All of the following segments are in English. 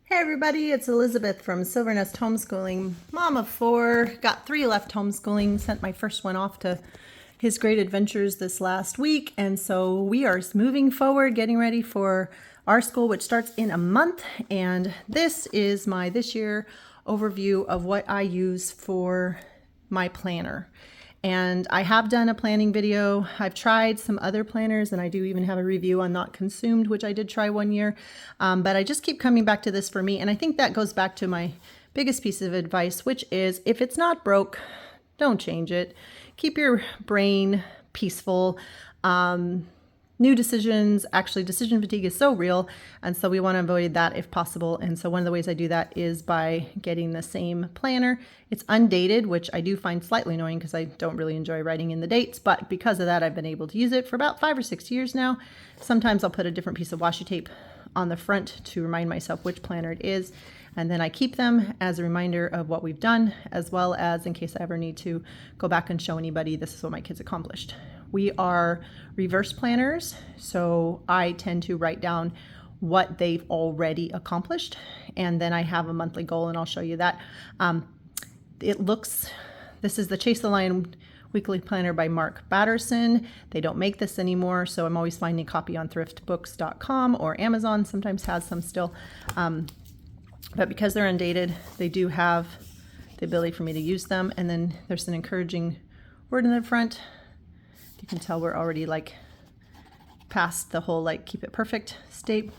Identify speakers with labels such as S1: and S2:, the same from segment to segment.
S1: Hey everybody, it's Elizabeth from Silver Nest Homeschooling. Mom of four, got three left homeschooling, sent my first one off to his great adventures this last week. And so we are moving forward, getting ready for our school, which starts in a month. And this is my this year overview of what I use for my planner. And I have done a planning video. I've tried some other planners, and I do even have a review on Not Consumed, which I did try one year. But I just keep coming back to this for me. And I think that goes back to my biggest piece of advice, which is if it's not broke, don't change it. Keep your brain peaceful. New decisions, actually decision fatigue is so real, and so we want to avoid that if possible. And so one of the ways I do that is by getting the same planner. It's undated, which I do find slightly annoying because I don't really enjoy writing in the dates, but because of that I've been able to use it for about 5 or 6 years now. Sometimes I'll put a different piece of washi tape on the front to remind myself which planner it is, and then I keep them as a reminder of what we've done, as well as in case I ever need to go back and show anybody this is what my kids accomplished. We are reverse planners, so I tend to write down what they've already accomplished, and then I have a monthly goal, and I'll show you that. This is the Chase the Lion Weekly Planner by Mark Batterson. They don't make this anymore, so I'm always finding a copy on thriftbooks.com, or Amazon sometimes has some still. But because they're undated, they do have the ability for me to use them. And then there's an encouraging word in the front. You can tell we're already like past the whole like keep it perfect state.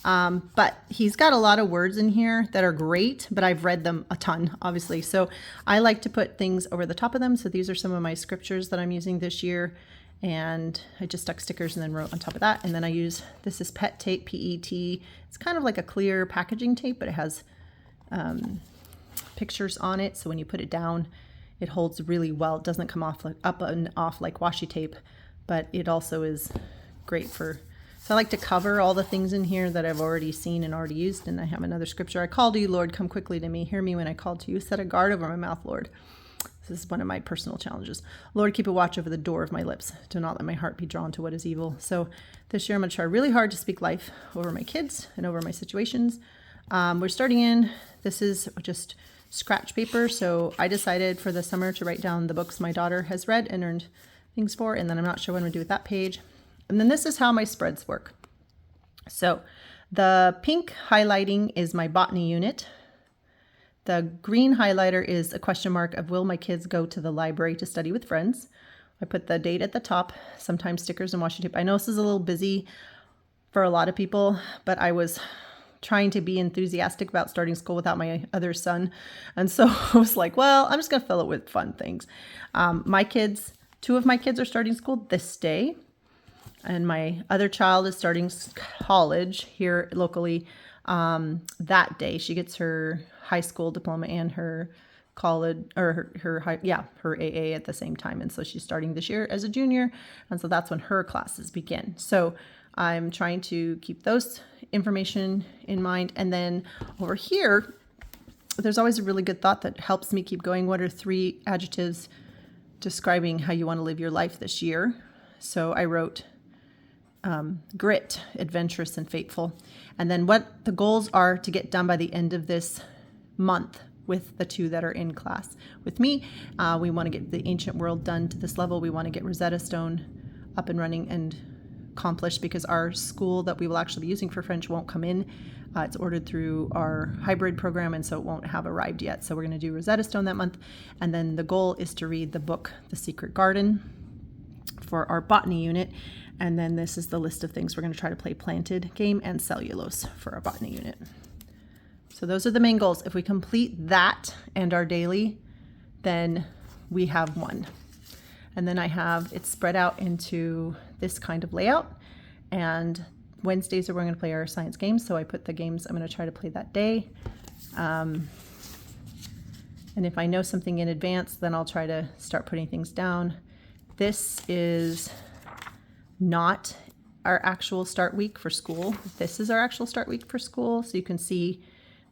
S1: But he's got a lot of words in here that are great, but I've read them a ton, obviously. So I like to put things over the top of them. So these are some of my scriptures that I'm using this year. And I just stuck stickers and then wrote on top of that. And then I use, this is PET tape, P-E-T. It's kind of like a clear packaging tape, but it has pictures on it. So when you put it down, it holds really well. It doesn't come off like, up and off like washi tape, but it also is great for, so I like to cover all the things in here that I've already seen and already used. And I have another scripture. I call to you, Lord, come quickly to me. Hear me when I call to you. Set a guard over my mouth, Lord. This is one of my personal challenges. Lord, keep a watch over the door of my lips. Do not let my heart be drawn to what is evil. So this year I'm going to try really hard to speak life over my kids and over my situations. We're starting in, this is just scratch paper. So I decided for the summer to write down the books my daughter has read and earned things for, and then I'm not sure what I'm going to do with that page. And then this is how my spreads work. So the pink highlighting is my botany unit. The green highlighter is a question mark of will my kids go to the library to study with friends. I put the date at the top, sometimes stickers and washi tape. I know this is a little busy for a lot of people, but I was trying to be enthusiastic about starting school without my other son. And so I was like, well, I'm just going to fill it with fun things. Two of my kids are starting school this day, and my other child is starting college here locally that day. She gets her high school diploma and her college, or her AA at the same time. And so she's starting this year as a junior. And so that's when her classes begin. So I'm trying to keep those information in mind. And then over here, there's always a really good thought that helps me keep going. What are 3 adjectives describing how you want to live your life this year? So I wrote grit, adventurous, and faithful. And then what the goals are to get done by the end of this month with the 2 that are in class with me. We want to get the ancient world done to this level. We want to get Rosetta Stone up and running and accomplished, because our school that we will actually be using for French won't come in. It's ordered through our hybrid program, and so it won't have arrived yet. So we're going to do Rosetta Stone that month. And then the goal is to read the book, The Secret Garden, for our botany unit. And then this is the list of things we're going to try to play planted game and cellulose for our botany unit. So those are the main goals. If we complete that and our daily, then we have one. And then I have it spread out into this kind of layout. And Wednesdays are where we're going to play our science games. So I put the games I'm going to try to play that day. And if I know something in advance, then I'll try to start putting things down. This is not our actual start week for school. This is our actual start week for school. So you can see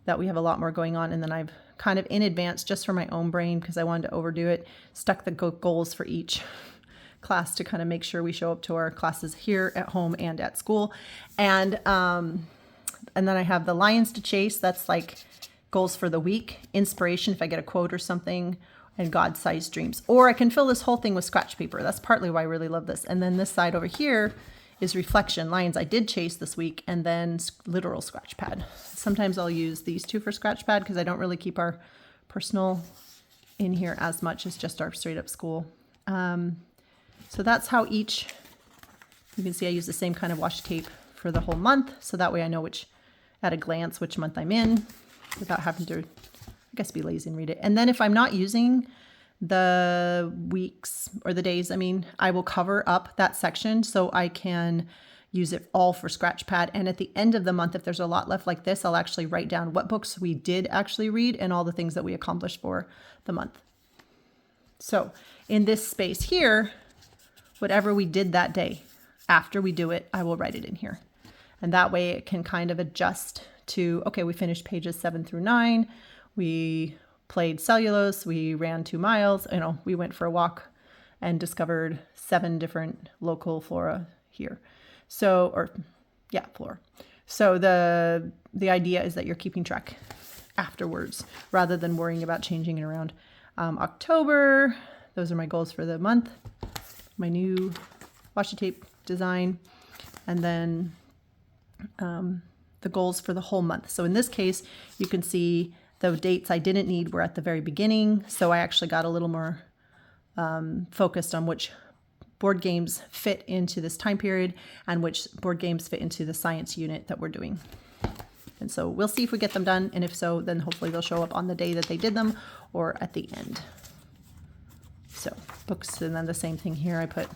S1: that we have a lot more going on. And then I've kind of in advance, just for my own brain, because I wanted to overdo it, stuck the goals for each class to kind of make sure we show up to our classes here at home and at school. And And then I have the lions to chase. That's like goals for the week, inspiration if I get a quote or something, and God-sized dreams. Or I can fill this whole thing with scratch paper. That's partly why I really love this. And then this side over here is reflection. Lions I did chase this week, and then literal scratch pad. Sometimes I'll use these two for scratch pad because I don't really keep our personal in here as much as just our straight up school. So that's how each, you can see I use the same kind of washi tape for the whole month. So that way I know at a glance, which month I'm in without having to, I guess, be lazy and read it. And then if I'm not using the weeks or the days, I will cover up that section so I can use it all for scratch pad. And at the end of the month, if there's a lot left like this, I'll actually write down what books we did actually read and all the things that we accomplished for the month. So in this space here, whatever we did that day, after we do it, I will write it in here. And that way it can kind of adjust to, okay, we finished pages 7 through 9. We played cellulose. We ran 2 miles. We went for a walk and discovered 7 different local flora here. Flora. So the idea is that you're keeping track afterwards rather than worrying about changing it around. October, those are my goals for the month. My new washi tape design. And then the goals for the whole month. So in this case, you can see the dates I didn't need were at the very beginning. So I actually got a little more focused on which board games fit into this time period and which board games fit into the science unit that we're doing. And so we'll see if we get them done. And if so, then hopefully they'll show up on the day that they did them or at the end. So books, and then the same thing here. I put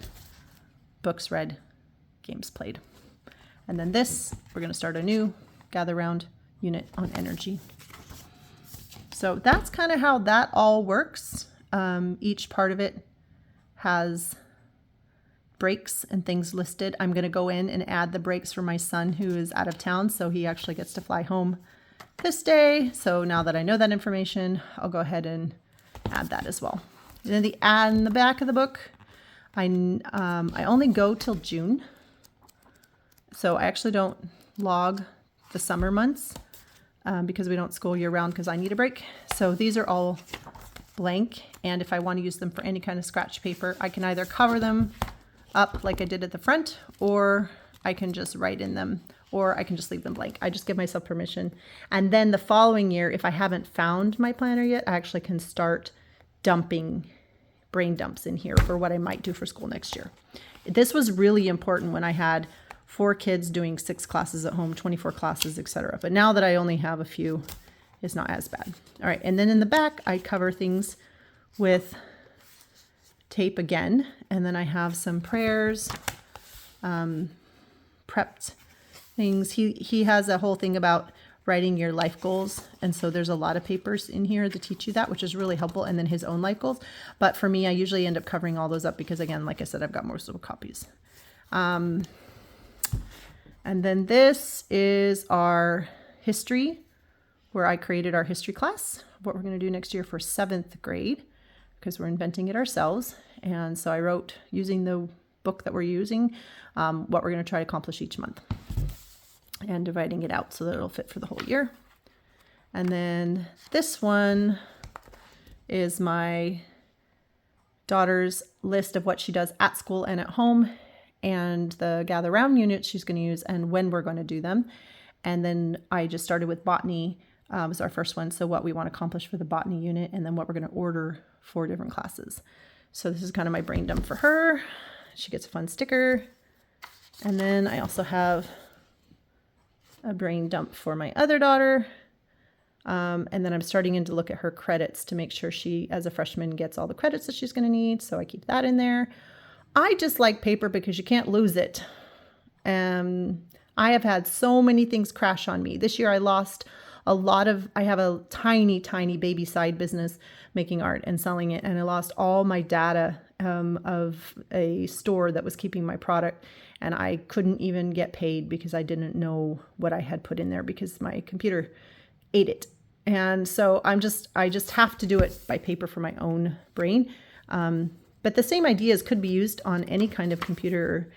S1: books read, games played. And then this, we're going to start a new gather round unit on energy. So that's kind of how that all works. Each part of it has breaks and things listed. I'm going to go in and add the breaks for my son who is out of town. So he actually gets to fly home this day. So now that I know that information, I'll go ahead and add that as well. And then in the back of the book, I only go till June. So I actually don't log the summer months because we don't school year round because I need a break. So these are all blank. And if I want to use them for any kind of scratch paper, I can either cover them up like I did at the front, or I can just write in them, or I can just leave them blank. I just give myself permission. And then the following year, if I haven't found my planner yet, I actually can start dumping brain dumps in here for what I might do for school next year. This was really important when I had 4 kids doing 6 classes at home, 24 classes, etc. But now that I only have a few, it's not as bad. All right, and then in the back, I cover things with tape again, and then I have some prayers, prepped things. He has a whole thing about writing your life goals, and so there's a lot of papers in here to teach you that, which is really helpful, and then his own life goals. But for me, I usually end up covering all those up because, again, like I said, I've got multiple copies. And then this is our history, where I created our history class, what we're going to do next year for 7th grade, because we're inventing it ourselves. And so I wrote, using the book that we're using, what we're going to try to accomplish each month, and dividing it out so that it'll fit for the whole year. And then this one is my daughter's list of what she does at school and at home, and the gather round units she's going to use and when we're going to do them. And then I just started with botany, was our first one. So what we want to accomplish for the botany unit, and then what we're going to order for different classes. So this is kind of my brain dump for her. She gets a fun sticker. And then I also have a brain dump for my other daughter. And then I'm starting in to look at her credits to make sure she, as a freshman, gets all the credits that she's going to need. So I keep that in there. I just like paper because you can't lose it. I have had so many things crash on me. This year I lost I have a tiny, tiny baby side business making art and selling it. And I lost all my data of a store that was keeping my product. And I couldn't even get paid because I didn't know what I had put in there because my computer ate it. And so I just have to do it by paper for my own brain. But the same ideas could be used on any kind of computer or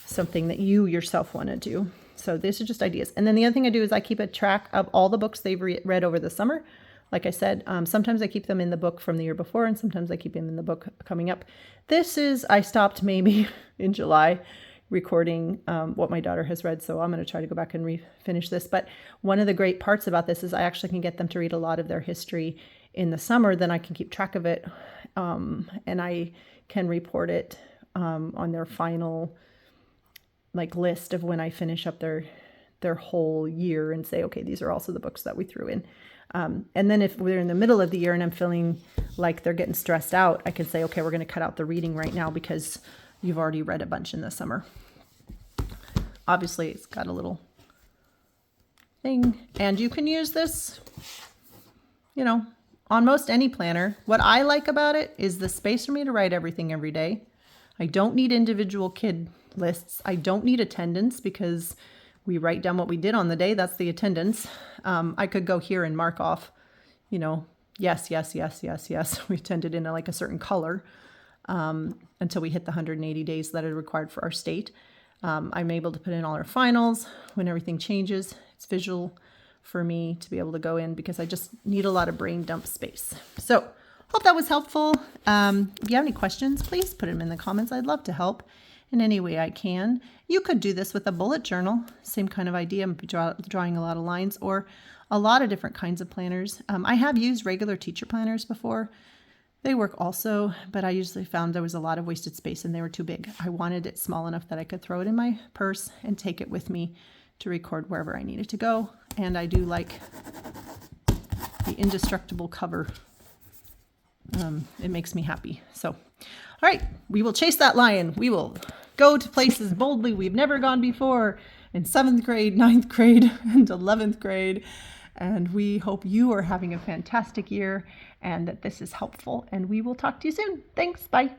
S1: something that you yourself want to do. So these are just ideas. And then the other thing I do is I keep a track of all the books they've read over the summer. Like I said, sometimes I keep them in the book from the year before, and sometimes I keep them in the book coming up. I stopped maybe in July recording what my daughter has read, so I'm going to try to go back and finish this. But one of the great parts about this is I actually can get them to read a lot of their history in the summer. Then I can keep track of it, and I can report it on their final list of when I finish up their whole year and say, okay, these are also the books that we threw in. And then if we're in the middle of the year and I'm feeling like they're getting stressed out, I can say, okay, we're going to cut out the reading right now because you've already read a bunch in the summer. Obviously, it's got a little thing, and you can use this, on most any planner. What I like about it is the space for me to write everything every day. I don't need individual kid lists. I don't need attendance because we write down what we did on the day. That's the attendance. I could go here and mark off, yes. We attended in a certain color until we hit the 180 days that are required for our state. I'm able to put in all our finals when everything changes. It's visual for me to be able to go in because I just need a lot of brain dump space. So hope that was helpful. If you have any questions, please put them in the comments. I'd love to help in any way I can. You could do this with a bullet journal, same kind of idea. I'm drawing a lot of lines, or a lot of different kinds of planners. I have used regular teacher planners before. They work also, but I usually found there was a lot of wasted space and they were too big. I wanted it small enough that I could throw it in my purse and take it with me to record wherever I needed to go. And I do like the indestructible cover. It makes me happy. So, all right, we will chase that lion. We will go to places boldly we've never gone before in 7th grade, 9th grade, and 11th grade. And we hope you are having a fantastic year and that this is helpful. And we will talk to you soon. Thanks. Bye.